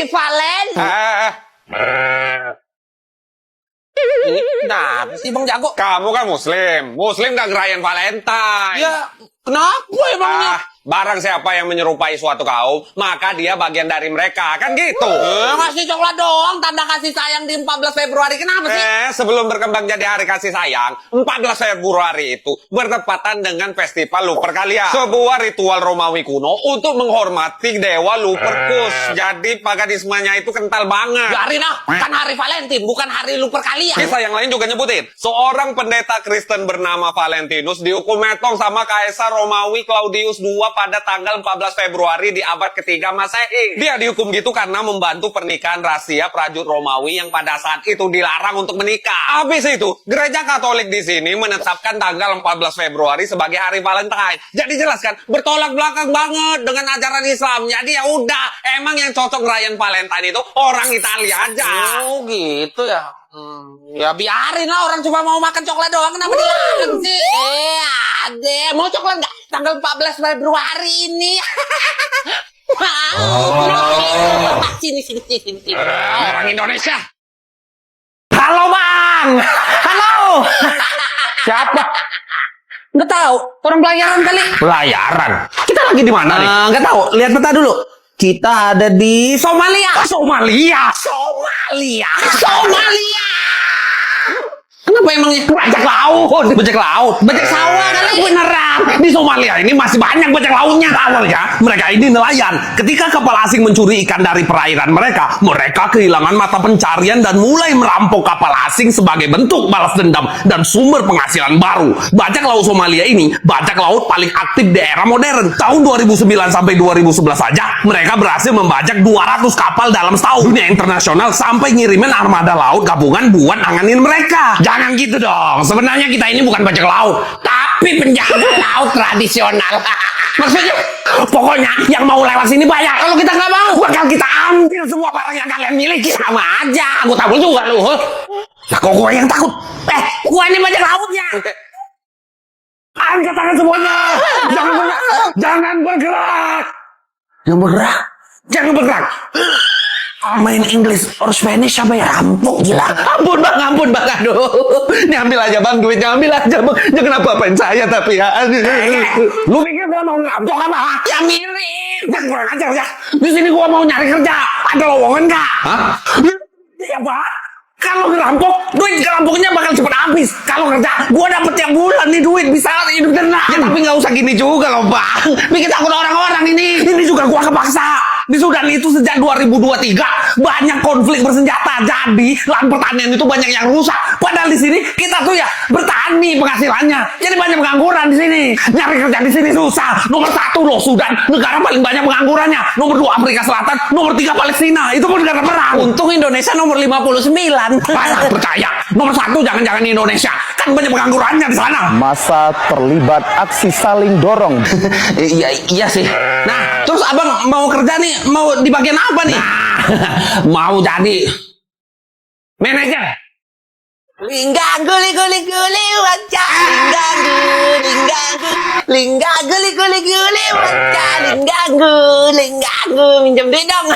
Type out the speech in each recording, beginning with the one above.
Hari Valentine. Ini kenapa sih Bang Jago? Kamu kan Muslim. Muslim gak ngerayain Valentine. Ya, kenapa emangnya? Barang siapa yang menyerupai suatu kaum, maka dia bagian dari mereka. Kan gitu. Ngasih coklat doang, tanda kasih sayang di 14 Februari. Kenapa sih? Sebelum berkembang jadi hari kasih sayang, 14 Februari itu bertepatan dengan festival Lupercalia. Sebuah ritual Romawi kuno untuk menghormati dewa Lupercus. Jadi paganismenya itu kental banget. Biarin ah, kan hari Valentine, bukan hari Lupercalia. Kisah yang lain juga nyebutin, seorang pendeta Kristen bernama Valentinus dihukum metong sama Kaisar Romawi Claudius II pada tanggal 14 Februari di abad ketiga Masehi. Dia dihukum gitu karena membantu pernikahan rahasia prajurit Romawi yang pada saat itu dilarang untuk menikah. Habis itu, gereja Katolik di sini menetapkan tanggal 14 Februari sebagai hari Valentine. Jadi jelas kan, bertolak belakang banget dengan ajaran Islam. Jadi ya udah, emang yang cocok ngerayain Valentine itu orang Italia aja. Oh gitu ya. Ya biarin lah, orang cuma mau makan coklat doang, kenapa dilarang sih? Ade, mau coklat nggak? Tanggal 14 Februari ini. Sini. Orang Indonesia. Halo Bang. Halo. Siapa? Nggak tahu, orang pelayaran kali. Pelayaran. Kita lagi di mana nih? Nggak tahu, lihat peta dulu. Kita ada di Somalia. Somalia. Kenapa emangnya? Bajak laut. Bajak sawah kali. Beneran. Di Somalia ini masih banyak bajak lautnya. Awalnya mereka ini nelayan. Ketika kapal asing mencuri ikan dari perairan mereka kehilangan mata pencarian dan mulai merampok kapal asing sebagai bentuk balas dendam dan sumber penghasilan baru. Bajak laut Somalia ini bajak laut paling aktif di era modern. Tahun 2009 sampai 2011 saja mereka berhasil membajak 200 kapal dalam setahun. Dunia internasional sampai ngirimin armada laut gabungan buat nanganin mereka. Jangan gitu dong. Sebenarnya kita ini bukan bajak laut, tapi penjaga laut tradisional. Maksudnya, pokoknya yang mau lewat sini bayar. Kalau kita nggak mau, bakal kita ambil semua barang yang kalian miliki. Sama aja, aku takut juga lu. Lah kok gue yang takut? Gua ini bajak lautnya. Angkat tangan semuanya. Jangan bergerak. Jangan bergerak. Main English or Spanish apa ya? Rampok gila. Ampun bang, aduh. Ini ambil aja bang, duitnya ambil aja bang. Jangan apa-apain saya tapi ya. Lu pikir gua mau ngerampok apa? Ya mirip. Kurang ajar ya. Di sini gua mau nyari kerja. Ada lowongan nggak? Hah? Ya pak. Kalau ngerampok, duit ngerampoknya bakal cepet habis. Kalau kerja, gua dapet tiap bulan nih duit, bisa hidup tenang. Ya tapi nggak usah gini juga loh bang. Bikin takut orang-orang ini. Ini juga gua kepaksa. Di Sudan itu sejak 2023 banyak konflik bersenjata. Jadi lahan pertanian itu banyak yang rusak. Padahal di sini kita tuh ya bertani penghasilannya. Jadi banyak pengangguran di sini. Nyari kerja di sini susah. Nomor 1 loh Sudan, negara paling banyak penganggurannya. Nomor 2 Afrika Selatan, nomor 3 Palestina. Itu pun negara perang. Untung Indonesia nomor 59. Percaya. Nomor 1 jangan-jangan Indonesia. Kan banyak penganggurannya di sana. Masa terlibat aksi saling dorong. Iya sih. Nah, terus abang mau kerja nih, mau di bagian apa nih? Mau jadi manajer. Linggagu wajah. Linggagu minjem duit dong.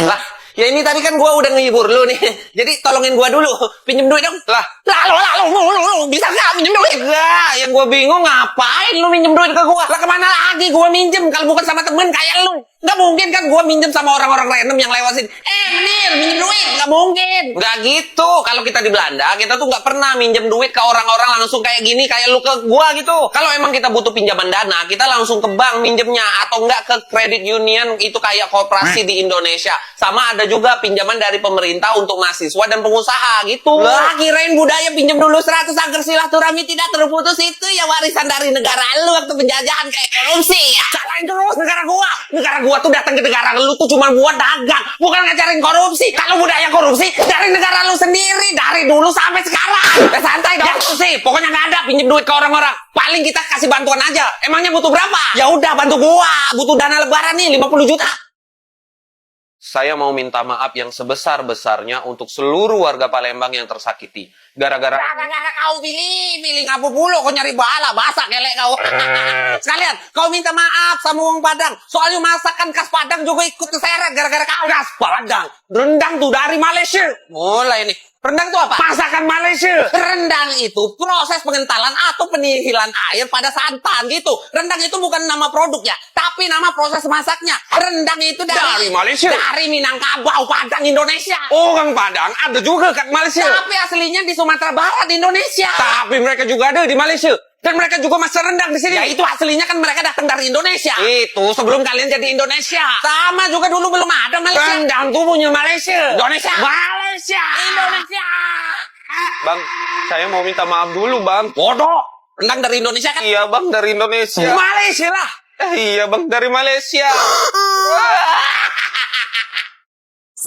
Lah, ya ini tadi kan gua udah ngehibur lu nih. Jadi tolongin gua dulu, pinjem duit dong. Lah, lalu bisa nggak minjem duit? Enggak, yang gua bingung ngapain lu minjem duit ke gua? Lah kemana lagi gua minjem kalau bukan sama temen kayak lu? Nggak mungkin kan gua minjem sama orang-orang random yang lewat sini. Mir, minjem duit. Nggak mungkin. Nggak gitu. Kalau kita di Belanda, kita tuh nggak pernah minjem duit ke orang-orang langsung kayak gini, kayak lu ke gua gitu. Kalau emang kita butuh pinjaman dana, kita langsung ke bank minjemnya. Atau nggak ke credit union, itu kayak koperasi di Indonesia. Sama ada juga pinjaman dari pemerintah untuk mahasiswa dan pengusaha gitu. Lah, kirain budaya pinjam dulu 100 agar silaturahmi tidak terputus itu ya warisan dari negara lu waktu penjajahan kayak korupsi. Salahin terus negara gua. Negara gua tuh datang ke negara lu tuh cuma buat dagang, bukan ngajarin korupsi. Kalau budaya korupsi dari negara lu sendiri dari dulu sampai sekarang. Santai dong. Ya sih, pokoknya nggak ada pinjam duit ke orang-orang. Paling kita kasih bantuan aja. Emangnya butuh berapa? Ya udah bantu gua. Butuh dana lebaran nih 50 juta. saya mau minta maaf yang sebesar-besarnya untuk seluruh warga Palembang yang tersakiti. Gara-gara kau pilih ngapu-bulu, kau nyari bala, basah kelek kau. Sekalian, kau minta maaf sama orang Padang. Soalnya masakan khas Padang juga ikut keseret gara-gara kau. Khas Padang. Rendang tuh dari Malaysia. Mulai nih. Rendang itu apa? Masakan Malaysia. Rendang itu proses pengentalan atau penihilan air pada santan gitu. Rendang itu bukan nama produknya, tapi nama proses masaknya. Rendang itu dari Malaysia. Dari Minangkabau, Padang, Indonesia. Orang Padang ada juga kat Malaysia. Tapi aslinya di Sumatera Barat, Indonesia. Tapi mereka juga ada di Malaysia. Dan mereka juga masak rendang di sini. Ya itu aslinya kan mereka datang dari Indonesia. Itu sebelum kalian jadi Indonesia. Sama juga dulu belum ada Malaysia. Rendang tuh punya Malaysia. Indonesia. Malaysia. Indonesia. Bang, saya mau minta maaf dulu, Bang. Bodoh. Rendang dari Indonesia kan? Iya, Bang, dari Indonesia. Malaysia lah. Iya, Bang, dari Malaysia.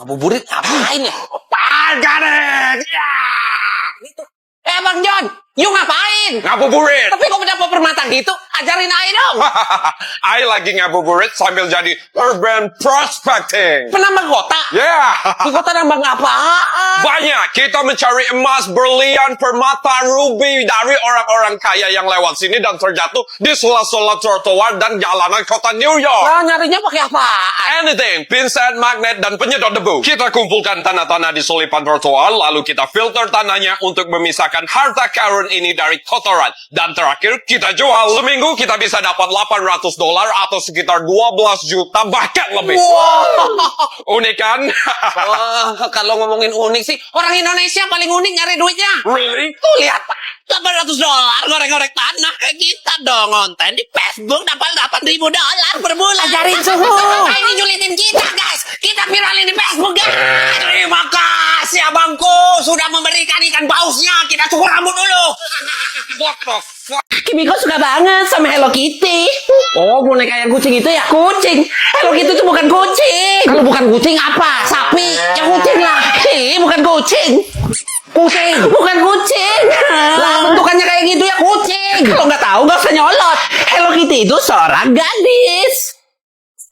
Ngabuburit ngapain ya? Pagaret. Ya. Gitu. Bang John, you ngapain? Ngabuburit. Tapi kok udah permata gitu? Ajarin aja dong. I lagi ngabuburit sambil jadi urban prospecting. Penambang kota? Yeah. Di kota nambang apaan? Banyak. Kita mencari emas, berlian, permata, ruby dari orang-orang kaya yang lewat sini dan terjatuh di sela-sela trotoar dan jalanan kota New York. Nah, nyarinya pakai apaan? Anything, pinset, magnet, dan penyedot debu. Kita kumpulkan tanah-tanah di selipan trotoar, lalu kita filter tanahnya untuk memisahkan harta karun ini dari kotoran. Dan terakhir, kita jual. Seminggu kita bisa dapat $800 atau sekitar 12 juta, bahkan lebih. Wow. Unik kan? Wah, kalau ngomongin unik sih, orang Indonesia paling unik nyari duitnya. Really? Tuh lihat Pak, $800 goreng-goreng tanah kayak kita dong konten di Facebook dapat $8.000 per bulan. Ajarin suhu. Ini julitin kita guys, kita viralin di Facebook guys. Terima kasih abangku sudah memberikan ikan pausnya. Kita cukur rambut dulu. What the fuck? Kimiko suka banget sama Hello Kitty. Oh, boneka yang kucing itu ya? Kucing. Hello Kitty itu bukan kucing. Kalau bukan kucing apa? Sapi. Ya kucing lah. Bukan kucing. Kucing. Bukan kucing. Lah, bentukannya kayak gitu ya kucing. Kalau nggak tahu nggak usah nyolot. Hello Kitty itu seorang gadis.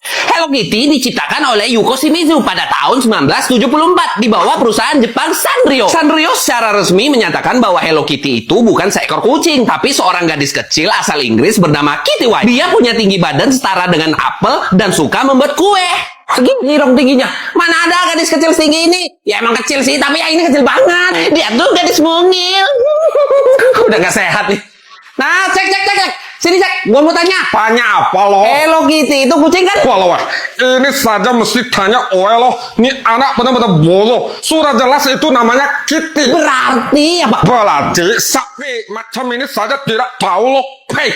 Hello Kitty diciptakan oleh Yuko Shimizu pada tahun 1974 di bawah perusahaan Jepang Sanrio. Sanrio secara resmi menyatakan bahwa Hello Kitty itu bukan seekor kucing, tapi seorang gadis kecil asal Inggris bernama Kitty White. Dia punya tinggi badan setara dengan apel dan suka membuat kue. Segini dong tingginya. Mana ada gadis kecil setinggi ini? Ya emang kecil sih, tapi ya ini kecil banget. Dia tuh gadis mungil. Udah gak sehat nih. Nah, cek. Sini cek, gua mau tanya. Tanya apa lo? Hello Kitty itu kucing kan? Wah, ini saja mesti tanya lo. Ini anak benar-benar bodoh. Sudah jelas itu namanya Kitty. Berarti apa? Berarti sapi macam ini saja tidak tahu lo. Hei.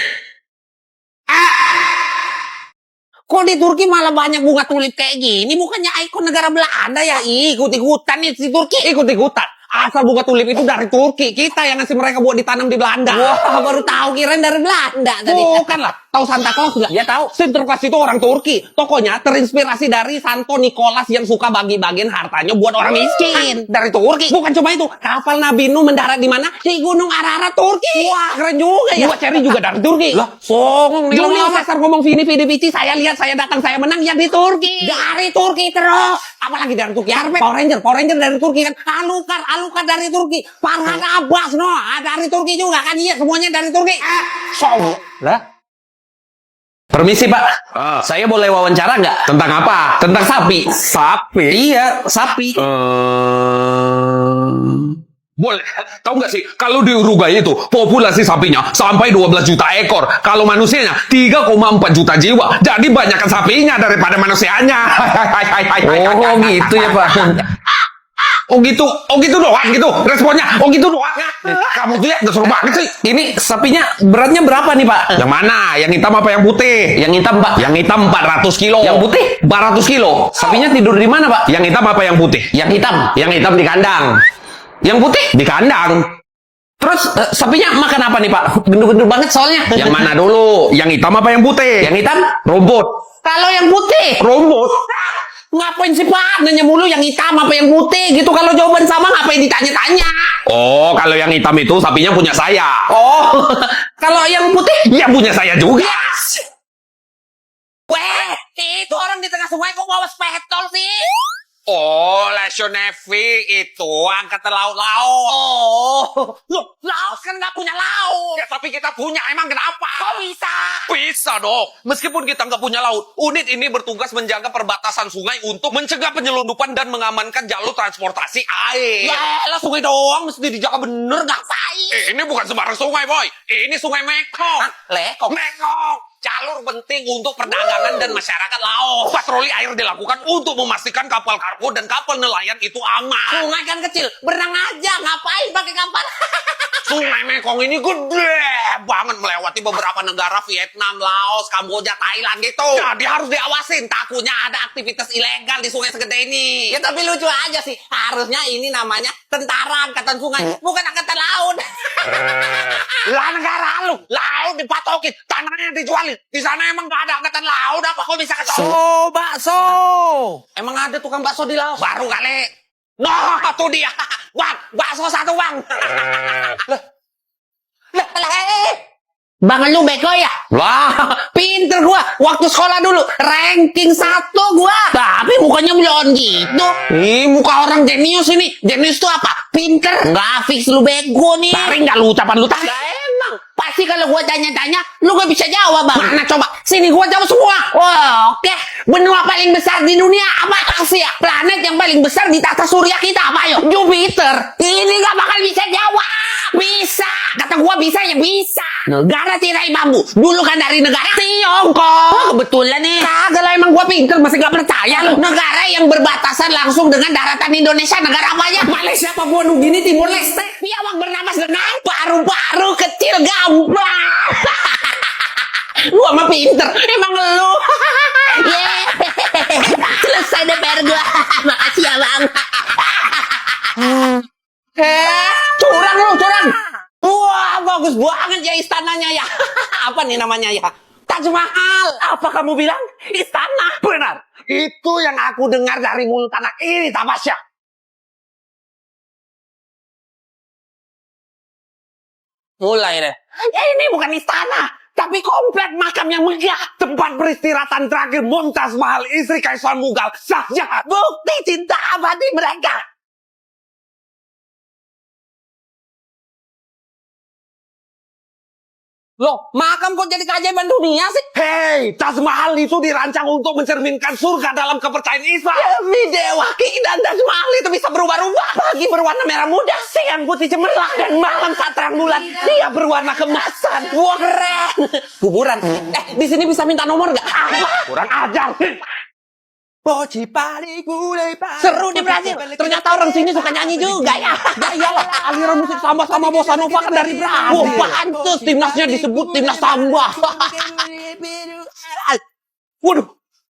Kok di Turki malah banyak bunga tulip kayak gini? Bukannya ikon negara Belanda ya? Ikut-ikutan nih di Turki. Ikut-ikutan. Asal bunga tulip itu dari Turki. Kita yang ngasih mereka buat ditanam di Belanda. Wah, baru tahu kirain dari Belanda tadi. Bukan lah. Tahu Santa Claus nggak? Ya tahu. Sinterklas itu orang Turki. Tokonya terinspirasi dari Santo Nicholas yang suka bagi-bagiin hartanya buat orang miskin. Dari Turki. Bukan cuma itu. Kapal Nabi Nuh mendarat di mana? Di Gunung Ararat, Turki. Wah, keren juga ya. Buat ceri juga dari Turki. Lah, songong nih. Lu pasar ngomong vini bici. Saya lihat, saya datang, saya menang. Ya di Turki. Dari Turki terus. Apalagi dari Turki. Power Ranger dari Turki kan. Alucard dari Turki. Farhan Abbas dari Turki juga kan. Iya, semuanya dari Turki. Lah. Permisi Pak, saya boleh wawancara nggak? Tentang apa? Tentang sapi. Sapi? Iya, sapi. Boleh. Tahu nggak sih, kalau di Uruguay itu populasi sapinya sampai 12 juta ekor. Kalau manusianya 3,4 juta jiwa. Jadi banyakkan sapinya daripada manusianya. Oh gitu ya Pak. Oh gitu doang gitu responnya. Oh gitu doang. Kamu tuh ya seru banget sih. Ini sapinya beratnya berapa nih Pak? Yang mana? Yang hitam apa yang putih? Yang hitam Pak. Yang hitam 400 kilo. Yang putih 400 kilo. Sapinya tidur di mana Pak? Yang hitam apa yang putih? Yang hitam. Yang hitam di kandang. Yang putih Di kandang. Terus sapinya makan apa nih Pak? Gendut-gendut banget soalnya. Yang mana dulu? Yang hitam apa yang putih? Yang hitam Rumput. Kalau yang putih Rumput. ngapain sih Pak? Nanya mulu yang hitam apa yang putih gitu. Kalau jawaban sama ngapain ditanya-tanya? Oh, kalau yang hitam itu sapinya punya saya. Oh, kalau yang putih? Ya punya saya juga. Weh, itu orang di tengah sungai kok bawa spetol sih? Oh, Lesio Nevi itu angkatan laut-laut. Oh, loh, Laos kan nggak punya laut. Ya, tapi kita punya, emang kenapa? Kok bisa? Bisa dong. Meskipun kita nggak punya laut, unit ini bertugas menjaga perbatasan sungai untuk mencegah penyelundupan dan mengamankan jalur transportasi air. Ya elah, sungai doang mesti dijaga bener, ngapain? Ini bukan sembarang sungai, boy. Ini sungai Mekong. Lekong. Mekong. Jalur penting untuk perdagangan dan masyarakat Laos. Patroli air dilakukan untuk memastikan kapal kargo dan kapal nelayan itu aman. Sungai kan kecil, berenang aja, ngapain pakai kapal? Sungai Mekong ini gede banget melewati beberapa negara, Vietnam, Laos, Kamboja, Thailand gitu. Jadi harus diawasin, takutnya ada aktivitas ilegal di sungai segede ini. Ya tapi lucu aja sih, harusnya ini namanya tentara angkatan sungai, bukan angkatan laut. Lah negara lu, laut dipatokin, tanahnya dijualin. Di sana emang gak ada angkatan laut, apa kok bisa ke So, bakso. Emang ada tukang bakso di Laos? Baru kali. Nah, tuh dia. Bang, bakso satu, Bang. Bang lu beko ya? Lah, Pinter gua, waktu sekolah dulu ranking 1 gua. Tapi mukanya belum gitu. ih muka orang jenius ini. Jenius tuh apa? Pinter. Nggak fix lu bego nih. Taring gak lu ucapan lu tadi? Lah emang, pasti kalau gua tanya-tanya, lu gak bisa jawab, Bang. Mana coba? Sini gua jawab semua. Wah, oke. Benua paling besar di dunia apa? Asia. Planet yang paling besar di tata surya kita apa? Ayo, Jupiter. Ini gak bakal bisa jawab. Bisa. Kata gua bisa ya bisa. Negara tirai bambu. Dulu kan dari negara Tiongkok. Oh, kebetulan nih. Kagak lah, emang gua pinter, masih gak percaya lu. Negara yang berbatasan langsung dengan daratan Indonesia, negara apa aja? Malaysia, Papua Nugini, Timor Leste. Biawak bernapas dengan paru-paru kecil gampang. Lu sama pinter, emang lu. Selesai deh PR gua. Makasih ya, Bang. Curang lu, curang. Wah, bagus banget ya istananya ya. Apa nih namanya ya? Taj Mahal. Apa kamu bilang? Istana. Benar. Itu yang aku dengar dari mulut anak ini, Tamasya. Mulai deh. Ya ini bukan istana, tapi komplek makam yang megah. Tempat peristirahatan terakhir Mumtaz Mahal, istri Kaisar Mughal, Shah Jahan. Bukti cinta abadi mereka. Loh, makam kok jadi keajaiban dunia sih? Hei, Taj Mahal itu dirancang untuk mencerminkan surga dalam kepercayaan Islam. Demi dewa, keindahan Taj Mahal itu bisa berubah-ubah. Pagi berwarna merah muda, siang putih cemerlang, dan malam saat terang bulan dia berwarna kemasan. Wah, keren. Kuburan. Di sini bisa minta nomor nggak? Apa? Kurang ajar. Seru di Brazil. Ternyata orang sini suka nyanyi juga ya. Ya iyalah, aliran musik samba sama bossa nova kan dari Brazil. Oh, pantes timnasnya disebut timnas samba. Waduh,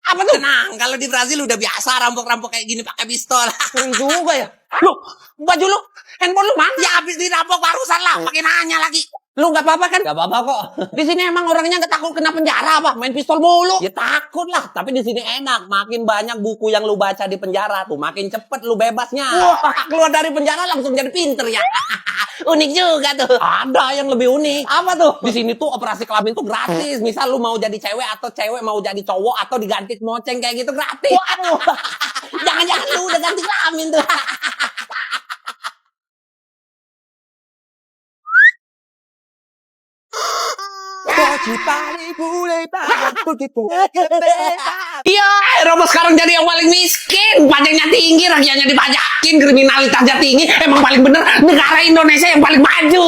apa tuh? Tenang, kalau di Brazil udah biasa rampok-rampok kayak gini pakai pistol. Keren juga ya. Lu, baju lu, handphone lu mana? Ya habis dirampok barusan lah, pakai nanya lagi. Lu nggak apa-apa kan? Nggak apa-apa kok. Di sini emang orangnya nggak takut kena penjara apa? Main pistol mulu? Ya takut lah. Tapi di sini enak. Makin banyak buku yang lu baca di penjara tuh, makin cepet lu bebasnya. Wah, keluar dari penjara langsung jadi pinter ya. Unik juga tuh. Ada yang lebih unik. Apa tuh? Di sini tuh operasi kelamin tuh gratis. Misal lu mau jadi cewek atau cewek mau jadi cowok atau diganti moceng kayak gitu gratis. Waduh. Jangan-jangan lu udah ganti kelamin tuh. Iya, Eropa sekarang jadi yang paling miskin. Pajaknya tinggi, rakyatnya dipajakin, kriminalitasnya tinggi. Emang paling bener negara Indonesia yang paling maju.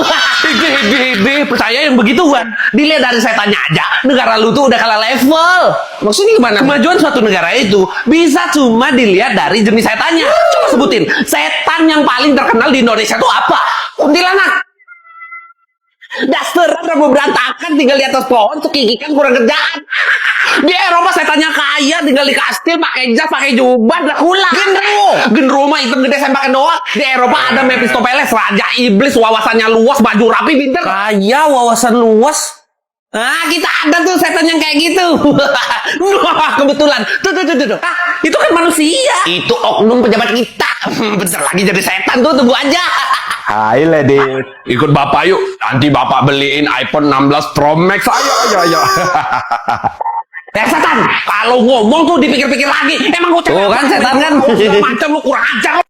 Hede, percaya yang begituan. Dilihat dari saya tanya aja, negara lu tuh udah kalah level. Maksudnya gimana? Kemajuan suatu negara itu bisa cuma dilihat dari jenis setannya. Coba sebutin, setan yang paling terkenal di Indonesia itu apa? Kuntilanak. Daster rambut berantakan tinggal di atas pohon, cekikikan kurang kerjaan. Di Eropa setannya kaya, tinggal di kastil, pakai jas, pakai jubah, Dracula. Genderuwo mah hitam gede sembakan doang. Di Eropa ada Mephistopheles, raja iblis, wawasannya luas, baju rapi, pinter. Kaya, wawasan luas. Nah, kita ada tuh setan yang kayak gitu. Wah, kebetulan. Tuh. Itu kan manusia. Itu oknum pejabat kita. Bentar lagi jadi setan tuh, tunggu aja. Hai lady. Ikut bapak yuk. Nanti bapak beliin iPhone 16 Pro Max. Ayo. setan, kalau ngomong tuh dipikir-pikir lagi. Emang gue Tuh kan, setan kan. macam lu kurang ajar.